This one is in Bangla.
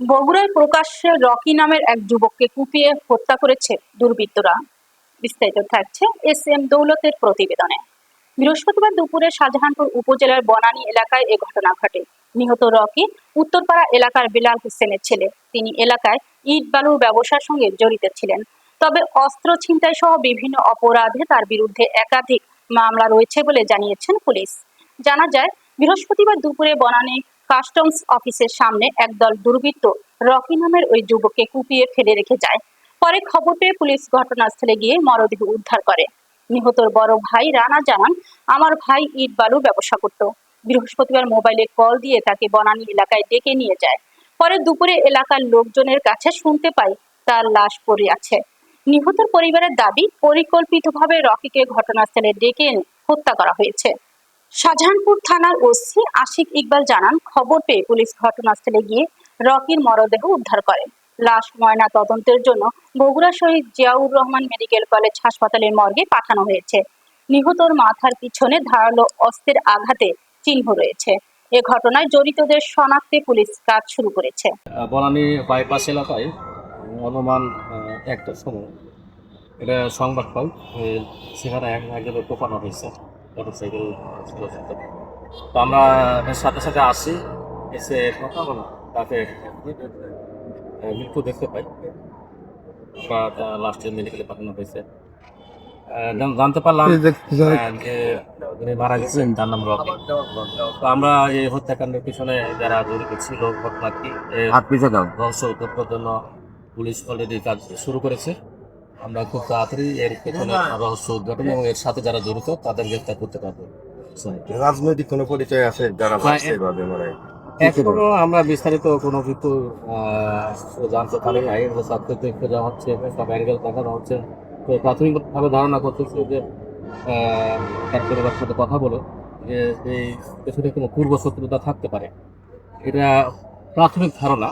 বগুড়ায় প্রকাশ্যে রকি নামের এক যুবককে কুপিয়ে হত্যা করেছে দুর্বৃত্তরা। বিস্তারিত থাকছে এস এম দৌলতের প্রতিবেদনে। বৃহস্পতিবার দুপুরে শাহজাহানপুর উপজেলার বনানী এলাকায় এ ঘটনা ঘটে। নিহত রকি উত্তরপাড়া এলাকার বিলাল হোসেনের ছেলে। তিনি এলাকায় ইট বালুর ব্যবসার সঙ্গে জড়িত ছিলেন। তবে অস্ত্র ছিনতাই সহ বিভিন্ন অপরাধে তার বিরুদ্ধে একাধিক মামলা রয়েছে বলে জানিয়েছেন পুলিশ। জানা যায়, বৃহস্পতিবার দুপুরে বনানী কাস্টমস অফিসের সামনে একদল দুর্বৃত্ত রকি নামের ওই যুবককে কুপিয়ে ফেলে রেখে যায়। পরে খবর পেয়ে পুলিশ ঘটনাস্থলে গিয়ে মরদেহ উদ্ধার করে। নিহতর বড় ভাই রানা জানান, আমার ভাই ইট বালুর ব্যবসা করত। বৃহস্পতিবার মোবাইলে কল দিয়ে তাকে বনানী এলাকায় ডেকে নিয়ে যায়। পরে দুপুরে এলাকার লোকজনের কাছে শুনতে পাই তার লাশ পড়ে আছে। নিহতের পরিবারের দাবি, পরিকল্পিতভাবে রকিকে ঘটনাস্থলে ডেকে এনে হত্যা করা হয়েছে। শাহজাহানপুর থানার ওসি আশিক ইকবাল জানান, খবর পেয়ে পুলিশ ঘটনাস্থলে গিয়ে রকির মরদেহ উদ্ধার করে। লাশ ময়না তদন্তের জন্য বগুড়া শহীদ জিয়াউর রহমান মেডিকেল কলেজ হাসপাতালের মর্গে পাঠানো হয়েছে। নিহতর মাথার পিছনে ধারালো অস্ত্রের আঘাতে চিহ্ন রয়েছে। এ ঘটনায় জড়িতদের শনাক্তে পুলিশ কাজ শুরু করেছে। বনানী বাইপাস এলাকায় অনুমান একটার সময় এটা সংবাদ পাই, সেখানে একজনের কোপানো হয়েছে, মোটরসাইকেল ছিল সাথে। তো আমরা সাথে সাথে আসি, এসে কথা বলা তাকে মৃত্যু দেখতে পাই বা লাস্টে মেডিকেলে পাঠানো হয়েছে। জানতে পারলাম যে যিনি মারা গেছেন তার নাম রকি। তো আমরা এই হত্যাকাণ্ডের পিছনে যারা জড়িত ছিল ঘটনাটি রহস্য উদ্ধারের জন্য পুলিশ অলরেডি কাজ শুরু করেছে। আমরা খুব তাড়াতাড়ি এর পেছনে রহস্য উদ্ঘাটন এবং এর সাথে যারা জড়িত তাদের গ্রেফতার করতে পারবো। রাজনৈতিক কোনো পরিচয় আছে যারা এখনো আমরা বিস্তারিত কোনো কিছু জানতে পারি নাই। সাবজেক্ট খোঁজা হচ্ছে, সব অ্যাঙ্গেল দেখানো হচ্ছে। তো প্রাথমিকভাবে ধারণা করতেছি যে তার পরিবারের সাথে কথা বলে যে এই পেছনে কোনো পূর্ব শত্রুতা থাকতে পারে, এটা প্রাথমিক ধারণা।